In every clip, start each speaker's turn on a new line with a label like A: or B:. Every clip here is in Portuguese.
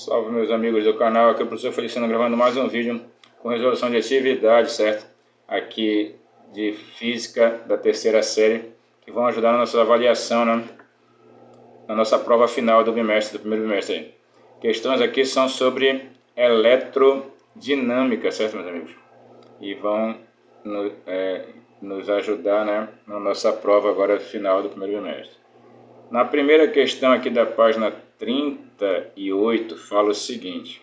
A: Salve meus amigos do canal, aqui é o professor Feliciano gravando mais um vídeo com resolução de atividade, certo? Aqui de Física da terceira série, que vão ajudar na nossa avaliação, né? Na nossa prova final do bimestre, do primeiro bimestre aí. Questões aqui são sobre eletrodinâmica, certo meus amigos? E vão nos ajudar, né, na nossa prova agora final do primeiro bimestre. Na primeira questão aqui da página 38, fala o seguinte: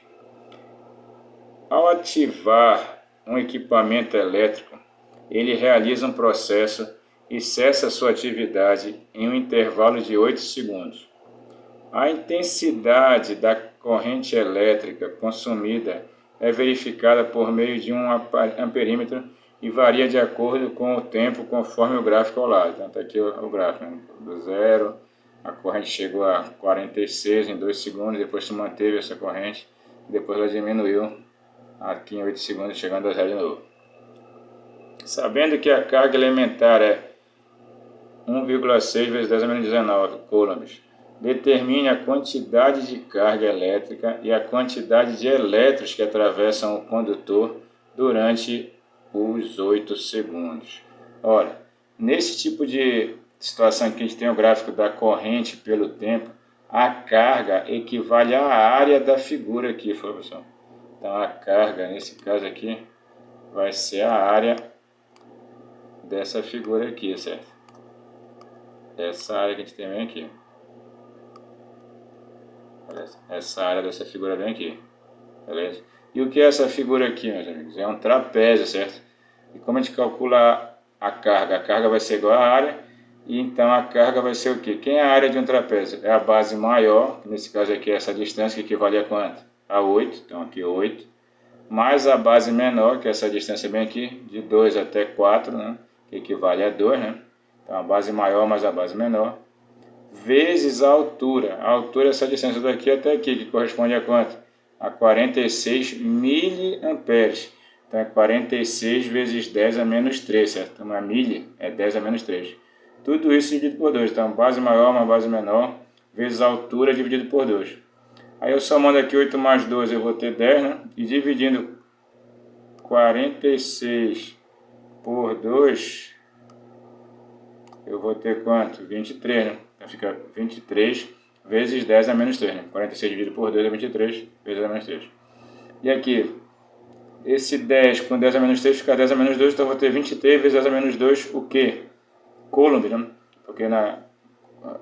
A: ao ativar um equipamento elétrico, ele realiza um processo e cessa sua atividade em um intervalo de 8 segundos. A intensidade da corrente elétrica consumida é verificada por meio de um amperímetro e varia de acordo com o tempo, conforme o gráfico ao lado. Então, está aqui o gráfico, né? Do zero, a corrente chegou a 46 em 2 segundos, depois se manteve essa corrente, depois ela diminuiu aqui em 8 segundos, chegando a zero de novo. Sabendo que a carga elementar é 1,6 vezes 10 a menos 19 coulombs, determine a quantidade de carga elétrica e a quantidade de elétrons que atravessam o condutor durante os 8 segundos. Ora, nesse tipo de situação aqui, a gente tem o gráfico da corrente pelo tempo, a carga equivale à área da figura aqui, professor. Então a carga, nesse caso aqui, vai ser a área dessa figura aqui, certo? Essa área que a gente tem bem aqui. Essa área dessa figura bem aqui, beleza? E o que é essa figura aqui, meus amigos? É um trapézio, certo? E como a gente calcula a carga? A carga vai ser igual à área, e então a carga vai ser o quê? Quem é a área de um trapézio? É a base maior, nesse caso aqui é essa distância, que equivale a quanto? A 8, então aqui 8, mais a base menor, que é essa distância bem aqui, de 2 até 4, né? Que equivale a 2, né? Então a base maior mais a base menor, vezes a altura. A altura é essa distância daqui até aqui, que corresponde a quanto? A 46 miliamperes. Então é 46 vezes 10 a menos 3, certo? Então uma milha é 10 a menos 3. Tudo isso dividido por 2. Então base maior mais base menor, vezes a altura dividido por 2. Aí eu somando aqui 8 mais 12 eu vou ter 10, né? E dividindo 46 por 2, eu vou ter quanto? 23, né? Então fica 23 vezes 10 a menos 3, né? 46 dividido por 2 é 23 vezes 10 a menos 3. E aqui, esse 10 com 10 a menos 3 fica 10 a menos 2, então eu vou ter 23 vezes 10 a menos 2, o quê? Coulomb, né? Porque na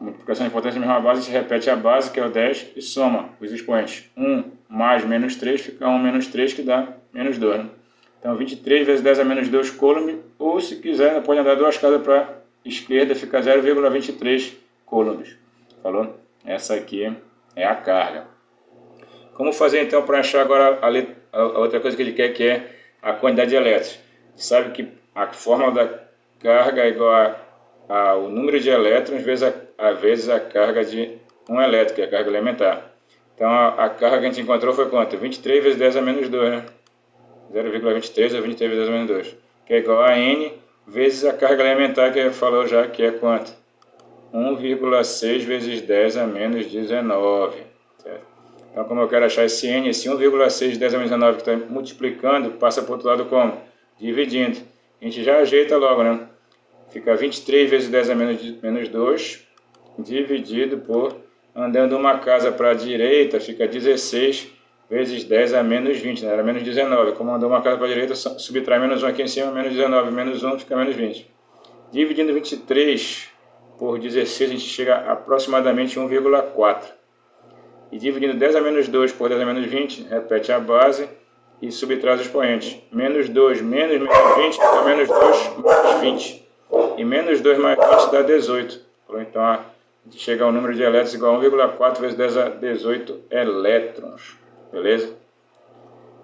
A: multiplicação de potência da mesma base, a gente repete a base, que é o 10, e soma os expoentes. 1 mais menos 3 fica 1 menos 3, que dá menos 2, né? Então 23 vezes 10 a menos 2 Coulomb, ou se quiser, pode andar duas casas para esquerda, fica 0,23 coulombs. Falou? Essa aqui é a carga. Como fazer então para achar agora a outra coisa que ele quer, que é a quantidade de elétrons? Sabe que a fórmula da carga é igual ao número de elétrons vezes a carga de um elétron, que é a carga elementar. Então a carga que a gente encontrou foi quanto? 23 vezes 10 a menos 2, né? 0,23 ou 23 vezes 10 a menos 2, que é igual a N vezes a carga elementar, que falou já, que é quanto? 1,6 vezes 10 a menos 19, certo? Então, como eu quero achar esse N, esse 1,6 10 a menos 19 que está multiplicando, passa para o outro lado como? Dividindo. A gente já ajeita logo, né? Fica 23 vezes 10 a menos 2, dividido por, andando uma casa para a direita, fica 16 vezes 10 a menos 20, né? Era menos 19. Como andou uma casa para a direita, subtrai menos 1 aqui em cima, menos 19, menos 1 fica menos 20. Dividindo 23 por 16, a gente chega a aproximadamente 1,4. E dividindo 10 a menos 2 por 10 a menos 20, repete a base e subtrai os expoentes. Menos 2 menos 20 fica menos 2 mais 20. E menos 2 mais 20 dá 18. Então a gente chega ao número de elétrons igual a 1,4 vezes 10 a 18 elétrons. Beleza?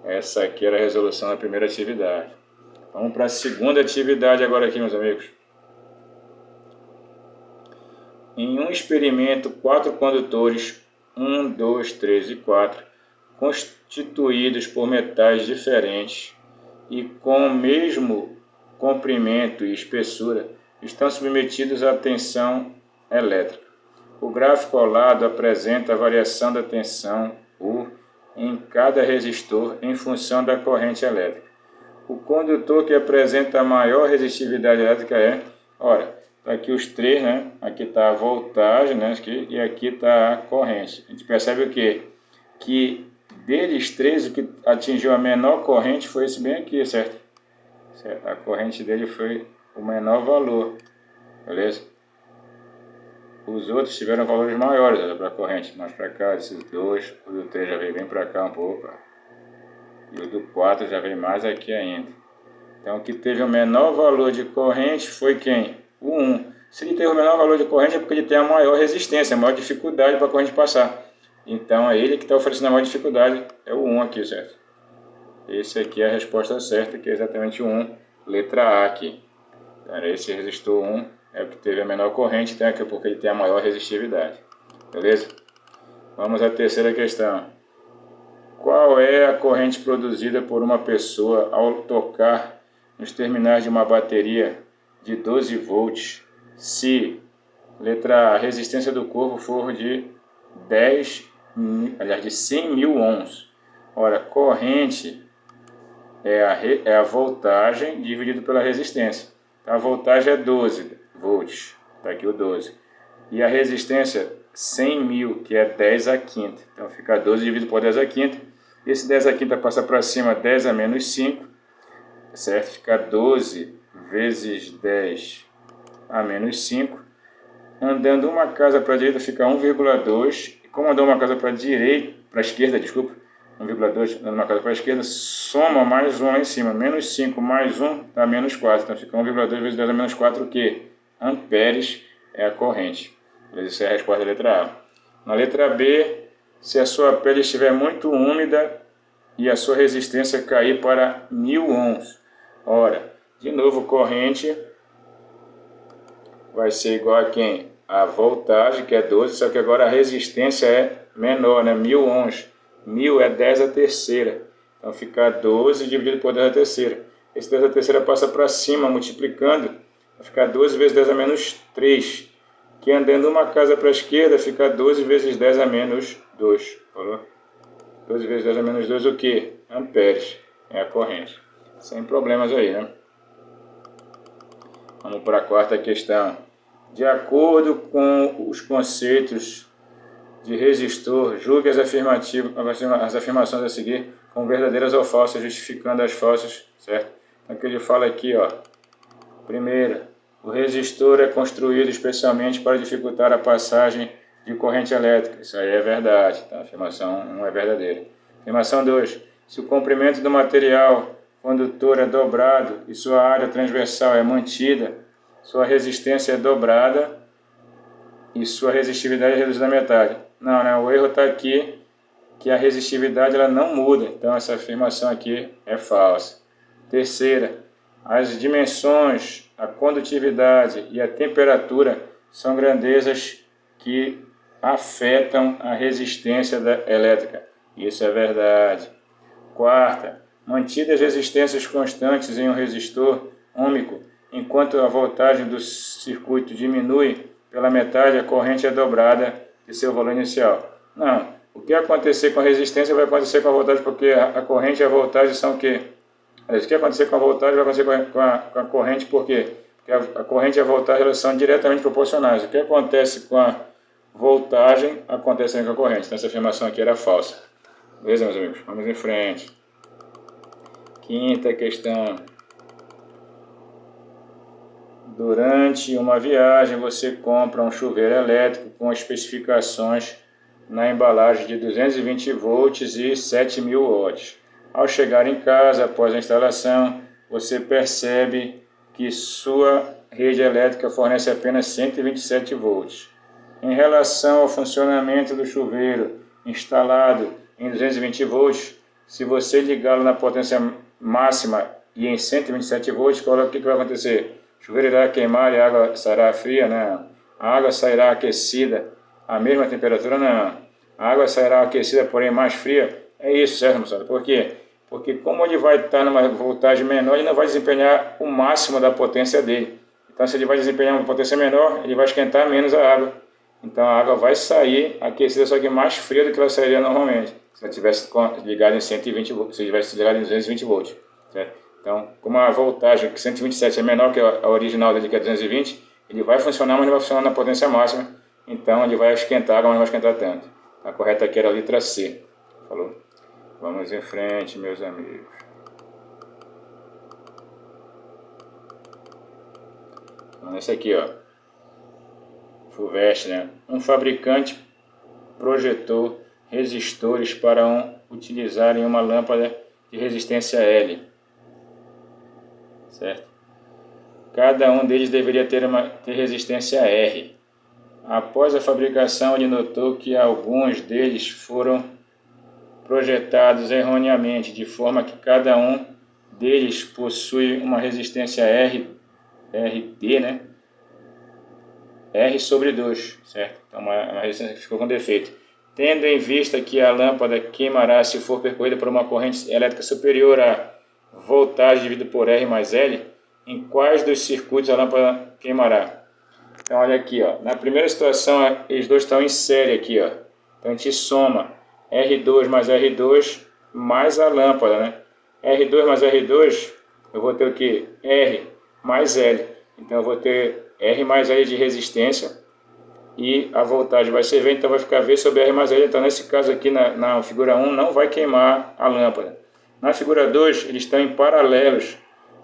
A: Essa aqui era a resolução da primeira atividade. Vamos para a segunda atividade agora aqui, meus amigos. Em um experimento, 4 condutores, 1, 2, 3 e 4, constituídos por metais diferentes e com o mesmo comprimento e espessura, estão submetidos à tensão elétrica. O gráfico ao lado apresenta a variação da tensão U em cada resistor em função da corrente elétrica. O condutor que apresenta a maior resistividade elétrica é, ora, tá aqui os três, né? Aqui está a voltagem, né? E aqui está a corrente. A gente percebe o quê? Que deles três, o que atingiu a menor corrente foi esse bem aqui, certo? A corrente dele foi o menor valor, beleza? Os outros tiveram valores maiores para a corrente, mais para cá, esses dois. O do 3 já veio bem para cá um pouco, e o do 4 já veio mais aqui ainda. Então o que teve o menor valor de corrente foi quem? O 1. Se ele teve o menor valor de corrente é porque ele tem a maior resistência, a maior dificuldade para a corrente passar. Então é ele que está oferecendo a maior dificuldade, é o 1 aqui, certo? Esse aqui é a resposta certa, que é exatamente o 1, letra A aqui. Então, esse resistor 1 é o que teve a menor corrente, então é porque ele tem a maior resistividade. Beleza? Vamos à terceira questão. Qual é a corrente produzida por uma pessoa ao tocar nos terminais de uma bateria de 12 volts se, letra A, a resistência do corpo for de 100 mil ohms? Ora, corrente é a voltagem dividido pela resistência. A voltagem é 12 volts, está aqui o 12. E a resistência 100 mil, que é 10 a quinta. Então fica 12 dividido por 10 a quinta. Esse 10 a quinta passa para cima, 10 a menos 5, certo? Fica 12 vezes 10 a menos 5. Andando uma casa para a direita fica 1,2. E como andou uma casa para a esquerda, desculpa, 1,2, andando uma casa para a esquerda, soma mais 1 lá em cima. Menos 5 mais 1 dá menos 4. Então fica 1,2 vezes 10 a menos 4, o que? Amperes é a corrente. Essa é a resposta da letra A. Na letra B, se a sua pele estiver muito úmida e a sua resistência cair para 1000 ohms. Ora, de novo, corrente vai ser igual a quem? A voltagem, que é 12, só que agora a resistência é menor, né? 1000 ohms. 1000 é 10 a terceira. Então fica 12 dividido por 10 a terceira. Esse 10 a terceira passa para cima, multiplicando. Vai ficar 12 vezes 10 a menos 3. Que andando uma casa para a esquerda fica 12 vezes 10 a menos 2. Falou? 12 vezes 10 a menos 2 o que? Amperes. É a corrente. Sem problemas aí, né? Vamos para a quarta questão. De acordo com os conceitos de resistor, julgue as afirmações a seguir como verdadeiras ou falsas, justificando as falsas, certo? Então, que ele fala aqui, ó. Primeiro, o resistor é construído especialmente para dificultar a passagem de corrente elétrica. Isso aí é verdade, tá? A afirmação 1 é verdadeira. Afirmação 2. Se o comprimento do material condutor é dobrado e sua área transversal é mantida, sua resistência é dobrada e sua resistividade é reduzida à metade. Não, né? O erro está aqui, que a resistividade ela não muda. Então essa afirmação aqui é falsa. Terceira, as dimensões, a condutividade e a temperatura são grandezas que afetam a resistência elétrica. Isso é verdade. Quarta, mantidas resistências constantes em um resistor ôhmico, enquanto a voltagem do circuito diminui pela metade, a corrente é dobrada de seu valor inicial. Não, o que acontecer com a resistência vai acontecer com a voltagem, porque a corrente e a voltagem são o quê? O que acontecer com a voltagem vai acontecer com a corrente, por quê? Porque a corrente e a voltagem elas são diretamente proporcionais. O que acontece com a voltagem acontece com a corrente. Então essa afirmação aqui era falsa. Beleza, meus amigos? Vamos em frente. Quinta questão. Durante uma viagem, você compra um chuveiro elétrico com especificações na embalagem de 220 volts e 7.000 watts. Ao chegar em casa, após a instalação, você percebe que sua rede elétrica fornece apenas 127 volts. Em relação ao funcionamento do chuveiro instalado em 220 volts, se você ligá-lo na potência máxima e em 127 volts, o que vai acontecer? O chuveiro irá queimar e a água sairá fria? Não. A água sairá aquecida à mesma temperatura? Não. A água sairá aquecida, porém mais fria? É isso, certo, moçada? Por quê? Porque como ele vai estar numa voltagem menor, ele não vai desempenhar o máximo da potência dele. Então, se ele vai desempenhar uma potência menor, ele vai esquentar menos a água. Então, a água vai sair aquecida, só que mais fria do que ela sairia normalmente. se ela tivesse ligado em 120 volts, se tivesse ligado em 220 volts, certo? Então, como a voltagem que 127 é menor que a original dele, que é 220, ele vai funcionar, mas não vai funcionar na potência máxima, então ele vai esquentar, mas não vai esquentar tanto. A correta aqui era a letra C. Falou? Vamos em frente, meus amigos. Então, esse aqui, ó. FUVEST, né? Um fabricante projetou resistores para utilizar em uma lâmpada de resistência L. Certo? Cada um deles deveria ter resistência R. Após a fabricação, ele notou que alguns deles foram projetados erroneamente, de forma que cada um deles possui uma resistência RD, né? R sobre 2, certo? Então, uma resistência que ficou com defeito. Tendo em vista que a lâmpada queimará se for percorrida por uma corrente elétrica superior a voltagem dividido por R mais L, em quais dos circuitos a lâmpada queimará? Então, olha aqui, ó. Na primeira situação, eles dois estão em série aqui, ó. Então, a gente soma R2 mais R2 mais a lâmpada, né? R2 mais R2, eu vou ter o que? R mais L. Então, eu vou ter R mais L de resistência e a voltagem vai ser V, então vai ficar V sobre R mais L. Então, nesse caso aqui, na figura 1, não vai queimar a lâmpada. Na figura 2, eles estão em paralelos.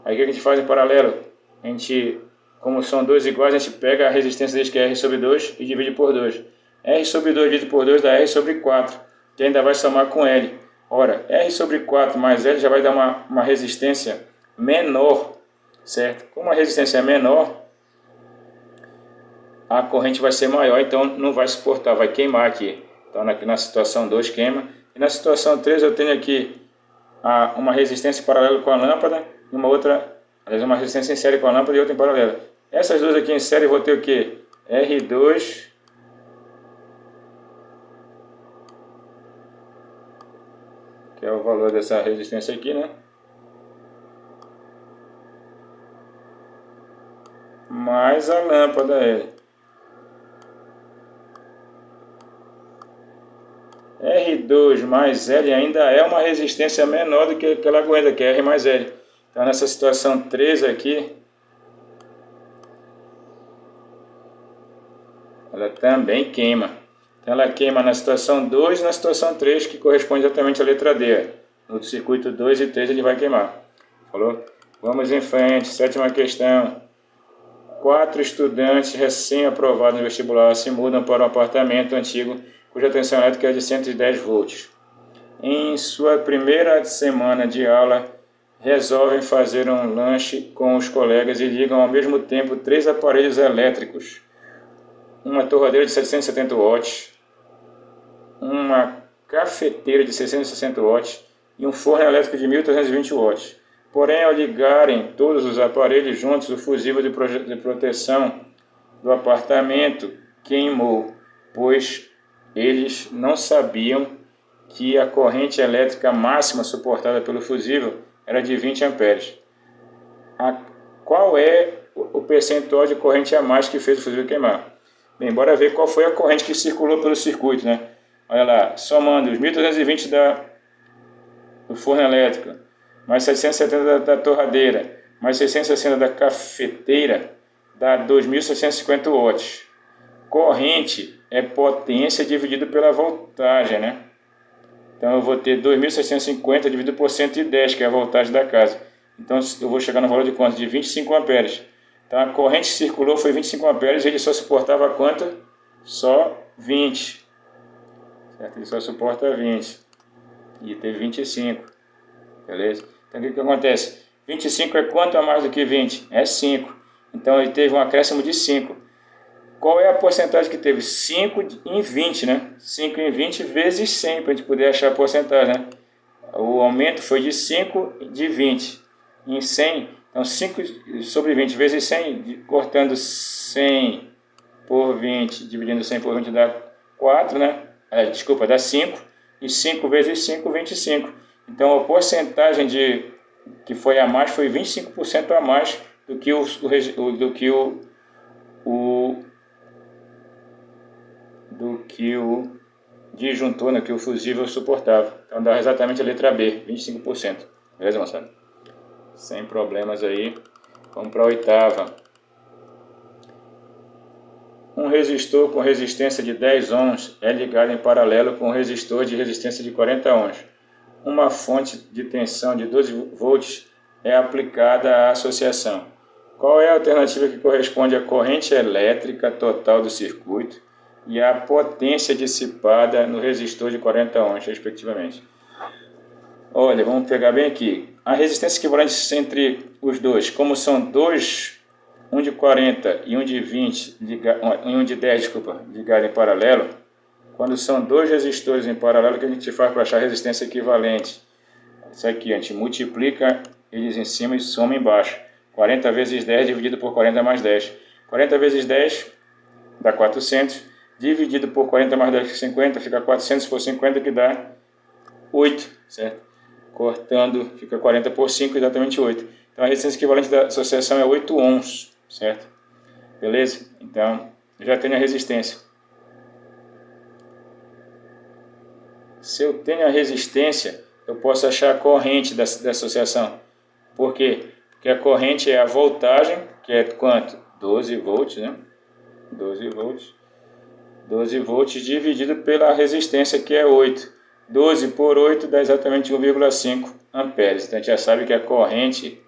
A: Aí, o que a gente faz em paralelo? A gente, como são dois iguais, a gente pega a resistência deles, que é R sobre 2, e divide por 2. R sobre 2 dividido por 2 dá R sobre 4, que ainda vai somar com L. Ora, R sobre 4 mais L já vai dar uma resistência menor, certo? Como a resistência é menor, a corrente vai ser maior, então não vai suportar, vai queimar aqui. Então, na situação 2 queima. E na situação 3 eu tenho aqui uma resistência paralela com a lâmpada e uma outra, aliás, uma resistência em série com a lâmpada e outra em paralelo. Essas duas aqui em série eu vou ter o que? R2 que é o valor dessa resistência aqui, né? Mais a lâmpada L. R2 mais L ainda é uma resistência menor do que ela aguenta, que é R mais L. Então, nessa situação 3 aqui, ela também queima. Então, ela queima na situação 2 e na situação 3, que corresponde exatamente à letra D. No circuito 2 e 3 ele vai queimar. Falou? Vamos em frente. Sétima questão. 4 estudantes recém-aprovados no vestibular se mudam para um apartamento antigo cuja tensão elétrica é de 110 volts. Em sua primeira semana de aula, resolvem fazer um lanche com os colegas e ligam ao mesmo tempo 3 aparelhos elétricos. Uma torradeira de 770 watts, uma cafeteira de 660 watts e um forno elétrico de 1320 watts. Porém, ao ligarem todos os aparelhos juntos, o fusível de proteção do apartamento queimou, pois eles não sabiam que a corrente elétrica máxima suportada pelo fusível era de 20 amperes. Qual é o percentual de corrente a mais que fez o fusível queimar? Bem, bora ver qual foi a corrente que circulou pelo circuito, né? Olha lá, somando os 1320 do forno elétrico, mais 770 da torradeira, mais 660 da cafeteira, dá 2.650 watts. Corrente é potência dividido pela voltagem, né? Então eu vou ter 2.650 dividido por 110, que é a voltagem da casa. Então eu vou chegar no valor de quanto? De 25 amperes. Então a corrente que circulou foi 25 amperes e ele só suportava quanto? Só 20. Certo? Ele só suporta 20. E teve 25. Beleza? Então o que acontece? 25 é quanto a mais do que 20? É 5. Então ele teve um acréscimo de 5. Qual é a porcentagem que teve? 5 em 20, né? 5 em 20 vezes 100, para a gente poder achar a porcentagem, né? O aumento foi de 5 de 20. Em 100, então 5 sobre 20 vezes 100, cortando 100 por 20, dividindo 100 por 20 dá 4, né? Desculpa, dá 5. E 5 vezes 5, 25. Então a porcentagem que foi a mais foi 25% a mais do que disjuntor, né, que o fusível suportava. Então dá exatamente a letra B, 25%. Beleza, moçada? Sem problemas aí. Vamos para a oitava. Um resistor com resistência de 10 ohms é ligado em paralelo com um resistor de resistência de 40 ohms. Uma fonte de tensão de 12 volts é aplicada à associação. Qual é a alternativa que corresponde à corrente elétrica total do circuito e à potência dissipada no resistor de 40 ohms, respectivamente? Olha, vamos pegar bem aqui. A resistência equivalente entre os dois, como são dois, um de 40 e um de 20, um de 10, ligado em paralelo, quando são dois resistores em paralelo, que a gente faz para achar a resistência equivalente? Isso aqui, a gente multiplica eles em cima e soma embaixo. 40 vezes 10 dividido por 40 mais 10. 40 vezes 10 dá 400, dividido por 40 mais 10, 50, fica 400 por 50, que dá 8, certo? Cortando, fica 40 por 5, exatamente 8. Então a resistência equivalente da associação é 8 ohms, certo? Beleza? Então, já tenho a resistência. Se eu tenho a resistência, eu posso achar a corrente da associação. Por quê? Porque a corrente é a voltagem, que é quanto? 12 volts, né? 12 volts. 12 volts dividido pela resistência, que é 8. 12 por 8 dá exatamente 1,5 amperes. Então a gente já sabe que a corrente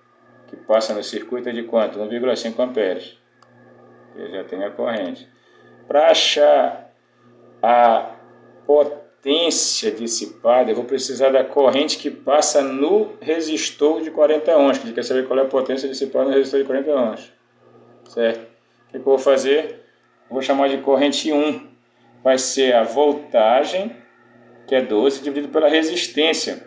A: que passa no circuito é de quanto? 1,5 amperes. Eu já tenho a corrente. Para achar a potência dissipada, eu vou precisar da corrente que passa no resistor de 40 ohms. Que a gente quer saber qual é a potência dissipada no resistor de 40 ohms. Certo? O que eu vou fazer? Eu vou chamar de corrente 1. Vai ser a voltagem, que é 12, dividido pela resistência,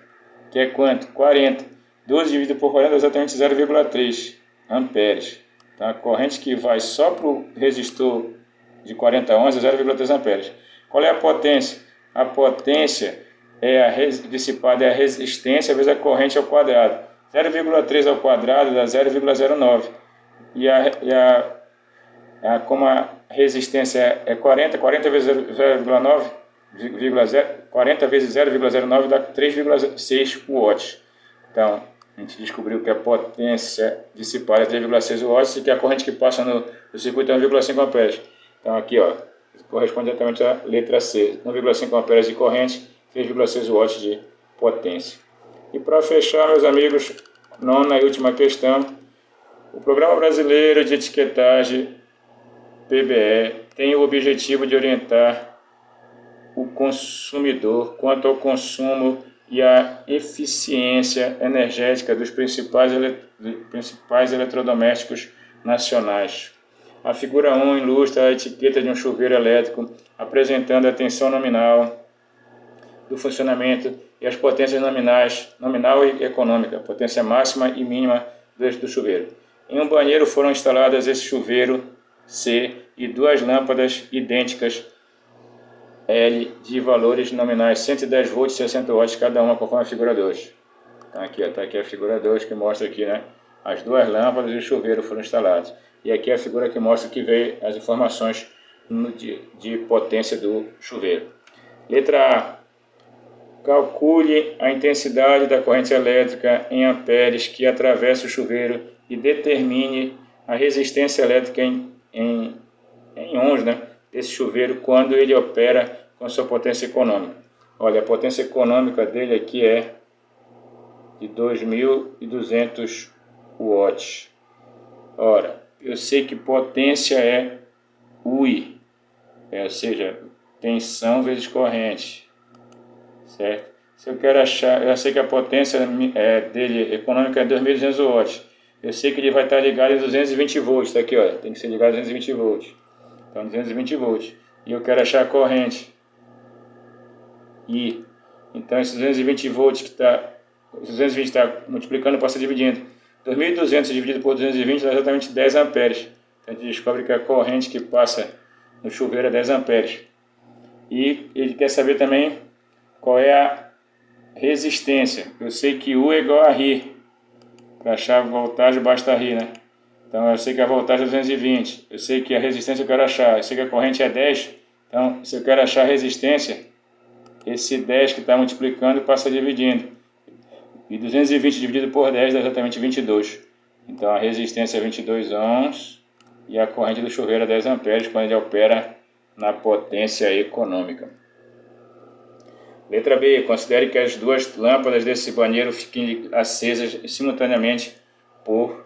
A: que é quanto? 40. 12 dividido por 40 é exatamente 0,3 amperes. Então, a corrente que vai só para o resistor de 40 ohms é 0,3 amperes. Qual é a potência? A potência dissipada é a resistência vezes a corrente ao quadrado. 0,3 ao quadrado dá 0,09. Como a resistência é 40, 40 vezes 0,9, 40 vezes 0,09 dá 3,6 watts. Então, a gente descobriu que a potência dissipada é 3,6 watts e que a corrente que passa no circuito é 1,5 amperes. Então, aqui, ó, corresponde exatamente à letra C. 1,5 amperes de corrente, 3,6 watts de potência. E para fechar, meus amigos, nona e última questão. O Programa Brasileiro de Etiquetagem, PBE, tem o objetivo de orientar o consumidor quanto ao consumo e à eficiência energética dos principais eletrodomésticos nacionais. A figura 1 ilustra a etiqueta de um chuveiro elétrico, apresentando a tensão nominal do funcionamento e as potências nominal e econômica, potência máxima e mínima do chuveiro. Em um banheiro foram instaladas esse chuveiro C e duas lâmpadas idênticas L de valores nominais 110 volts e 60 watts cada uma, conforme a figura 2. Então aqui está aqui a figura 2 que mostra aqui, né, as duas lâmpadas e o chuveiro foram instalados. E aqui a figura que mostra que veio as informações de potência do chuveiro. Letra A. Calcule a intensidade da corrente elétrica em amperes que atravessa o chuveiro e determine a resistência elétrica em ohms, né, desse chuveiro quando ele opera com sua potência econômica. Olha, a potência econômica dele aqui é de 2.200 watts. Ora, eu sei que potência é UI, ou seja, tensão vezes corrente, certo? Se eu quero achar, eu sei que a potência dele econômica é 2.200 watts. Eu sei que ele vai estar ligado em 220 volts, tá aqui, ó, tem que ser ligado a 220 volts. Então 220 volts. E eu quero achar a corrente I. Então esses 220 volts que está 220 está multiplicando, passa dividindo. 2.200 dividido por 220 dá exatamente 10 amperes. Então a gente descobre que a corrente que passa no chuveiro é 10 amperes. E ele quer saber também qual é a resistência. Eu sei que U é igual a R. Para achar a voltagem basta R, né? Então eu sei que a voltagem é 220. Eu sei que a resistência eu quero achar. Eu sei que a corrente é 10. Então se eu quero achar a resistência, esse 10 que está multiplicando passa dividindo. E 220 dividido por 10 dá exatamente 22. Então a resistência é 22 ohms e a corrente do chuveiro é 10 amperes quando ele opera na potência econômica. Letra B. Considere que as duas lâmpadas desse banheiro fiquem acesas simultaneamente por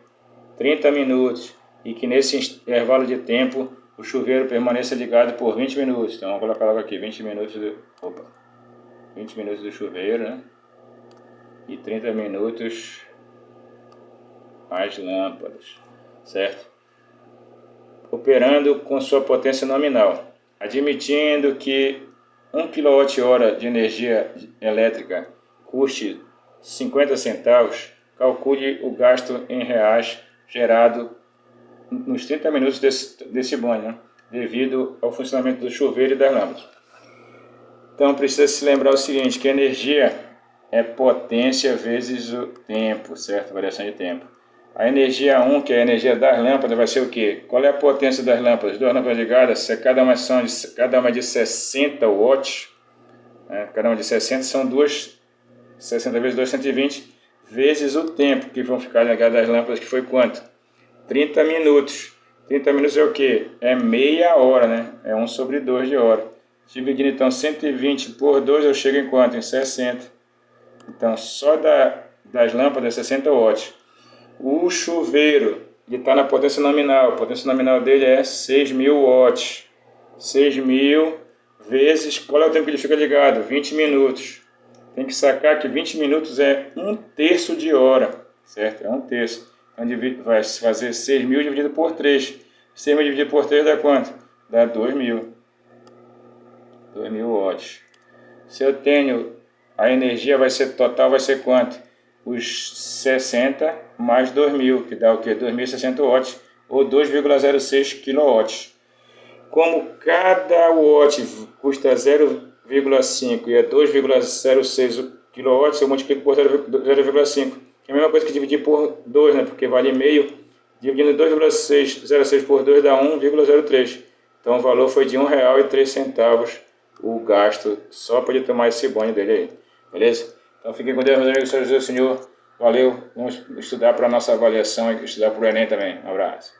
A: 30 minutos e que nesse intervalo de tempo o chuveiro permaneça ligado por 20 minutos. Então vamos colocar logo aqui 20 minutos do chuveiro, né? E 30 minutos as lâmpadas, certo? Operando com sua potência nominal, admitindo que 1 kWh de energia elétrica custe 50 centavos, calcule o gasto em reais gerado nos 30 minutos desse banho, né? Devido ao funcionamento do chuveiro e das lâmpadas. Então precisa se lembrar o seguinte, que a energia é potência vezes o tempo, certo? Variação de tempo. A energia 1, que é a energia das lâmpadas, vai ser o quê? Qual é a potência das lâmpadas? Duas lâmpadas ligadas, se cada uma de 60 watts, né? Cada uma de 60 são 60 vezes 2, 120, vezes o tempo que vão ficar ligadas as lâmpadas, que foi quanto? 30 minutos. 30 minutos é o quê? É meia hora, né? É 1 sobre 2 de hora. Dividindo então 120 por 2, eu chego em quanto? Em 60. Então só das lâmpadas 60 watts. O chuveiro, ele está na potência nominal. A potência nominal dele é 6.000 watts. 6.000 vezes, qual é o tempo que ele fica ligado? 20 minutos. Tem que sacar que 20 minutos é 1/3 de hora, certo? É 1/3. Então vai fazer 6.000 dividido por 3. 6.000 dividido por 3 dá quanto? Dá 2.000. 2.000 watts. Se eu tenho, a energia total vai ser quanto? Os 60 mais 2.000, que dá o quê? 2.060 watts, ou 2,06 kW. Como cada watt custa 0,5 e é 2,06 kW, eu multiplico por 0,5. É a mesma coisa que dividir por 2, né? Porque vale meio. Dividindo 2,06 por 2 dá 1,03. Então o valor foi de R$ 1,03 o gasto só para ele tomar esse banho dele aí. Beleza? Então fiquem com Deus, meus amigos. Senhor, Senhor. Valeu. Vamos estudar para a nossa avaliação e estudar para o Enem também. Um abraço.